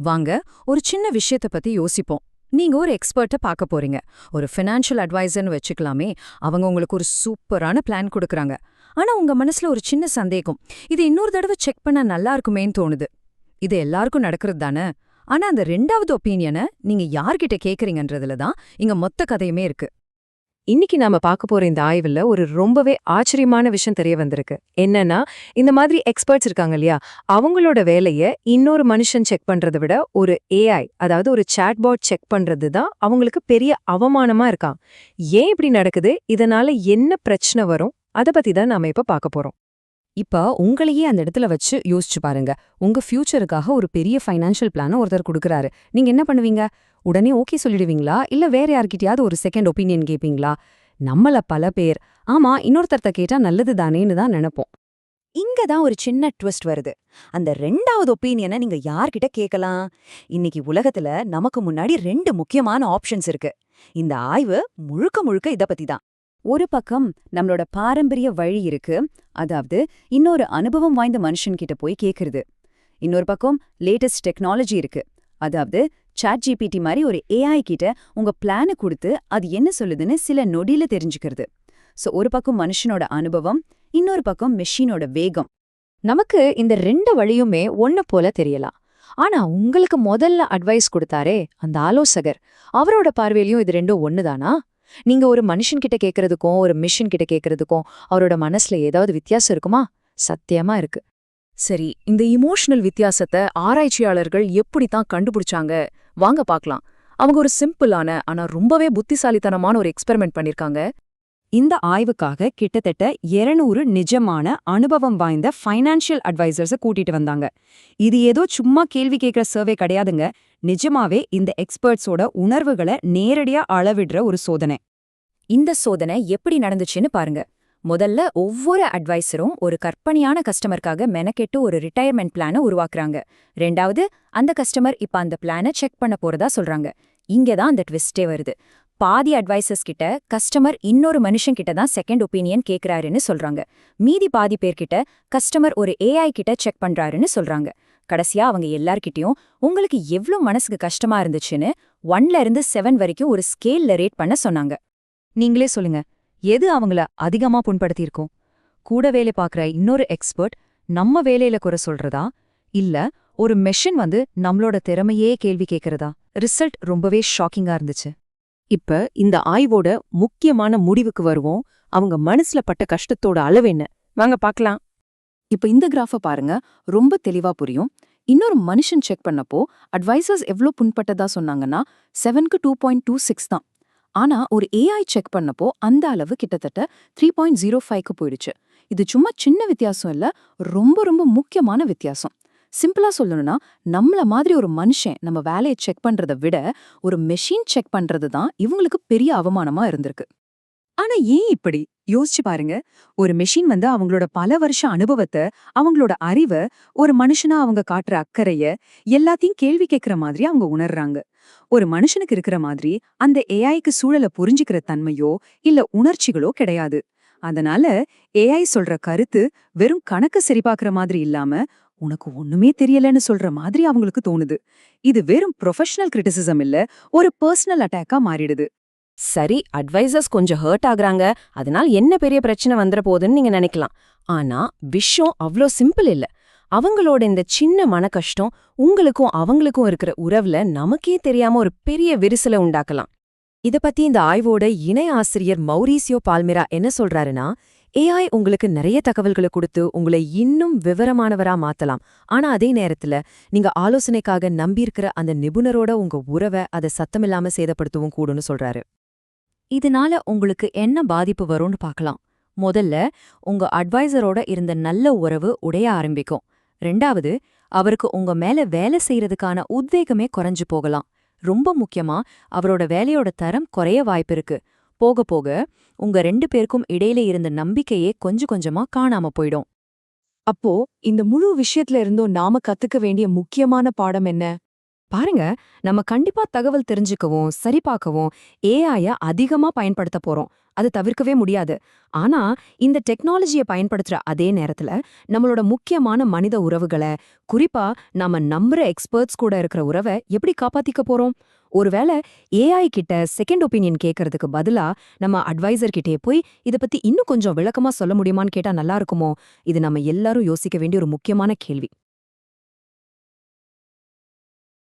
வாங்க ஒரு சின்ன விஷயத்த பத்தி யோசிப்போம். நீங்க ஒரு எக்ஸ்பர்ட்ட பார்க்க போறீங்க. ஒரு ஃபினான்ஷியல் அட்வைசர்னு வச்சுக்கலாமே. அவங்க உங்களுக்கு ஒரு சூப்பரான பிளான் கொடுக்கறாங்க. ஆனா உங்க மனசுல ஒரு சின்ன சந்தேகம். இது இன்னொரு தடவை செக் பண்ணா நல்லா இருக்குமேன்னு தோணுது. இது எல்லாருக்கும் நடக்கிறது தானே. ஆனா அந்த ரெண்டாவது ஒப்பீனியனை நீங்க யார்கிட்ட கேக்குறீங்கன்றதுல தான் இங்க மொத்த கதையுமே இருக்கு. இன்னைக்கு நாம பார்க்க போற இந்த ஆய்வுல ஒரு ரொம்பவே ஆச்சரியமான விஷயம் தெரிய வந்திருக்கு. என்னன்னா, இந்த மாதிரி எக்ஸ்பர்ட்ஸ் இருக்காங்க இல்லையா, அவங்களோட வேலைய இன்னொரு மனுஷன் செக் பண்றதை விட ஒரு ஏஐ, அதாவது ஒரு சாட்பாட் செக் பண்றது தான் அவங்களுக்கு பெரிய அவமானமா இருக்காம். ஏன் இப்படி நடக்குது, இதனால என்ன பிரச்சனை வரும், அத பத்தி தான் நாம இப்ப பார்க்க போறோம். இப்ப உங்களையே அந்த இடத்துல வச்சு யோசிச்சு பாருங்க. உங்க ஃபியூச்சருக்காக ஒரு பெரிய ஃபைனான்ஷியல் பிளான ஒருத்தர் கொடுக்கறாரு. நீங்க என்ன பண்ணுவீங்க? உடனே ஓகே சொல்லிடுவீங்களா? இல்ல வேற யார்கிட்டயாவது ஒரு செகண்ட் ஒப்பீனியன் கேப்பீங்களா? நம்மள பல பேர், ஆமா இன்னொருத்தர்ட்ட கேட்டா நல்லது தானேன்னு தான் நினைப்போம். இங்க தான் ஒரு சின்ன ட்விஸ்ட் வருது. அந்த ரெண்டாவது ஒப்பீனியனை நீங்க யார்கிட்ட கேட்கலாம்? இன்னைக்கு உலகத்துல நமக்கு முன்னாடி ரெண்டு முக்கியமான ஆப்ஷன்ஸ் இருக்கு. இந்த ஆய்வு முழுக்க முழுக்க இத பத்தி தான். ஒரு பக்கம் நம்மளோட பாரம்பரிய வழி இருக்கு, அதாவது இன்னொரு அனுபவம் வாய்ந்த மனுஷன்கிட்ட போய் கேக்குறது. இன்னொரு பக்கம் லேட்டஸ்ட் டெக்னாலஜி இருக்கு, அதாவது ChatGPT மாதிரி ஒரு ஏஐ கிட்ட உங்க பிளானை கொடுத்து அது என்ன சொல்லுதுன்னு சில நொடியில தெரிஞ்சுக்கிறது. சோ ஒரு பக்கம் மனுஷனோட அனுபவம், இன்னொரு பக்கம் மெஷினோட வேகம். நமக்கு இந்த ரெண்டு வழியுமே ஒண்ணு போல தெரியலாம். ஆனா உங்களுக்கு முதல்ல அட்வைஸ் கொடுத்தாரே அந்த ஆலோசகர், அவரோட பார்வையிலயும் இது ரெண்டும் ஒண்ணுதானா? நீங்க ஒரு மனுஷன்கிட்ட கேக்குறதுக்கும் ஒரு மிஷின் கிட்ட கேக்குறதுக்கும் அவரோட மனசுல ஏதாவது வித்தியாசம் இருக்குமா? சத்தியமா இருக்கு. சரி, இந்த இமோஷனல் வித்தியாசத்தை ஆராய்ச்சியாளர்கள் எப்படித்தான் கண்டுபிடிச்சாங்க? வாங்க பார்க்கலாம். அவங்க ஒரு சிம்பிளான ஆனா ரொம்பவே புத்திசாலித்தனமான ஒரு எக்ஸ்பெரிமெண்ட் பண்ணிருக்காங்க. இந்த ஆய்வுக்காக கிட்டத்தட்ட 200 நிஜமான அனுபவம் வாய்ந்த ஃபைனான்ஷியல் அட்வைசர்ஸை கூட்டிட்டு வந்தாங்க. இது ஏதோ சும்மா கேள்வி கேட்கிற சர்வே கிடையாதுங்க. நிஜமாவே இந்த எக்ஸ்பர்ட்ஸோட உணர்வுகளை நேரடியா அளவிடுற ஒரு சோதனை. இந்த சோதனை எப்படி நடந்துச்சுன்னு பாருங்க. முதல்ல ஒவ்வொரு அட்வைசரும் ஒரு கற்பனையான கஸ்டமருக்காக மெனக்கெட்டு ஒரு ரிட்டையர்மெண்ட் பிளானை உருவாக்குறாங்க. ரெண்டாவது, அந்த கஸ்டமர் இப்ப அந்த பிளானை செக் பண்ண போறதா சொல்றாங்க. இங்கதான் அந்த ட்விஸ்டே வருது. பாதி அட்வைசர்ஸ் கிட்ட கஸ்டமர் இன்னொரு மனுஷன் கிட்ட தான் செகண்ட் ஒப்பீனியன் கேக்குறாருன்னு சொல்றாங்க. மீதி பாதி பேர்கிட்ட கஸ்டமர் ஒரு ஏஐ கிட்ட செக் பண்றாருன்னு சொல்றாங்க. கடைசியா அவங்க எல்லார்கிட்டயும் உங்களுக்கு எவ்ளோ மனசுக்கு கஷ்டமா இருந்துச்சுன்னு 1ல இருந்து 7 வரைக்கும் ஒரு ஸ்கேல்ல ரேட் பண்ண சொன்னாங்க. நீங்களே சொல்லுங்க, எது அவங்கள அதிகமா புண்படுத்தியிருக்கும்? கூட வேலை பார்க்குற இன்னொரு எக்ஸ்பர்ட் நம்ம வேலையில குறை சொல்றதா, இல்ல ஒரு மெஷின் நம்மளோட திறமையே கேள்வி கேட்கறதா? ரிசல்ட் ரொம்பவே ஷாக்கிங்கா இருந்துச்சு. இப்ப இந்த ஆய்வோட முக்கியமான முடிவுக்கு வருவோம். அவங்க மனசுல பட்ட கஷ்டத்தோட அளவு என்ன? வாங்க பார்க்கலாம். இப்ப இந்த கிராஃப பாருங்க, ரொம்ப தெளிவா புரியும். இன்னொரு மனுஷன் செக் பண்ணப்போ அட்வைசர்ஸ் எவ்ளோ புண்பட்டதா சொன்னாங்கன்னா 7க்கு 2.26 தான். ஆனா ஒரு ஏஐ செக் பண்ணப்போ அந்த அளவு கிட்டத்தட்ட 3.05க்கு போயிடுச்சு. இது சும்மா சின்ன வித்தியாசம் இல்ல, ரொம்ப ரொம்ப முக்கியமான வித்தியாசம். சிம்பிளா சொல்லணும்னா, நம்மள மாதிரி ஒரு மனுஷன் நம்ம வேலையை செக் பண்றதை விட ஒரு மெஷின் செக் பண்றது தான் இவங்களுக்கு பெரிய அவமானமா இருந்திருக்கு. ஆனா ஏன் இப்படி? யோசிச்சு பாருங்க. ஒரு மெஷின் அவங்களோட பல வருஷ அனுபவத்தை, அவங்களோட அறிவை, ஒரு மனுஷனா அவங்க காட்டுற அக்கறைய எல்லாத்தையும் கேள்வி கேட்கிற மாதிரி அவங்க உணர்றாங்க. ஒரு மனுஷனுக்கு இருக்கிற மாதிரி அந்த ஏஐக்கு சூழலை புரிஞ்சுக்கிற தன்மையோ இல்ல உணர்ச்சிகளோ கிடையாது. அதனால ஏஐ சொல்ற கருத்து வெறும் கணக்கு சரிபார்க்கிற மாதிரி இல்லாம உனக்கு ஒண்ணுமே தெரியலன்னு சொல்ற மாதிரி அவங்களுக்கு தோணுது. இது வெறும் ப்ரொஃபஷனல் கிரிட்டிசிசம் இல்ல, ஒரு பர்சனல் அட்டாக்கா மாறிடுது. சரி, அட்வைசர்ஸ் கொஞ்சம் ஹர்ட் ஆகுறாங்க, அதனால என்ன பெரிய பிரச்சனை வந்துற போகுதுன்னு நீங்க நினைக்கலாம். ஆனா விஷயம் அவ்ளோ சிம்பிள் இல்ல. அவங்களோட இந்த சின்ன மன கஷ்டம் உங்களுக்கும் அவங்களுக்கும் இருக்கிற உறவுல நமக்கே தெரியாம ஒரு பெரிய விரிசலை உண்டாக்கலாம். இத பத்தி இந்த ஆய்வோட இணை ஆசிரியர் மௌரிசியோ பால்மிரா என்ன சொல்றாருன்னா, ஏஐ உங்களுக்கு நிறைய தகவல்களை கொடுத்து உங்களை இன்னும் விவரமானவரா மாத்தலாம். ஆனா அதே நேரத்துல நீங்க ஆலோசனைக்காக நம்பியிருக்கிற அந்த நிபுணரோட உங்க உறவை அதை சத்தமில்லாம சேதப்படுத்தவும் கூடும்னு சொல்றாரு. இதனால உங்களுக்கு என்ன பாதிப்பு வரும்னு பார்க்கலாம். முதல்ல, உங்க அட்வைசரோட இருந்த நல்ல உறவு உடைய ஆரம்பிக்கும். ரெண்டாவது, அவருக்கு உங்க மேல வேலை செய்யறதுக்கான உத்வேகமே குறைஞ்சு போகலாம். ரொம்ப முக்கியமா, அவரோட வேலையோட தரம் குறைய வாய்ப்பிருக்கு. போக போக உங்க 2 பேருக்கும் இடையில இருந்த நம்பிக்கையே கொஞ்சம் கொஞ்சமா காணாம போயிடும். அப்போ இந்த முழு விஷயத்துல இருந்தும் நாம கத்துக்க வேண்டிய முக்கியமான பாடம் என்ன? பாருங்க, நம்ம கண்டிப்பா தகவல் தெரிஞ்சுக்கவும் சரிபார்க்கவும் ஏஐய அதிகமா பயன்படுத்த போறோம். அது தவிர்க்கவே முடியாது. ஆனா இந்த டெக்னாலஜிய பயன்படுத்துற அதே நேரத்துல நம்மளோட முக்கியமான மனித உறவுகளை, குறிப்பா நாம நம்புற எக்ஸ்பர்ட்ஸ் கூட இருக்கிற உறவை எப்படி காப்பாத்திக்க போறோம்? ஒருவேளை ஏஐ கிட்ட செகண்ட் ஒப்பீனியன் கேட்கறதுக்கு பதிலா நம்ம அட்வைசர் கிட்டே போய் இத பத்தி இன்னும் கொஞ்சம் விளக்கமா சொல்ல முடியுமான்னு கேட்டா நல்லா இருக்குமோ? இது நம்ம எல்லாரும் யோசிக்க வேண்டிய ஒரு முக்கியமான கேள்வி.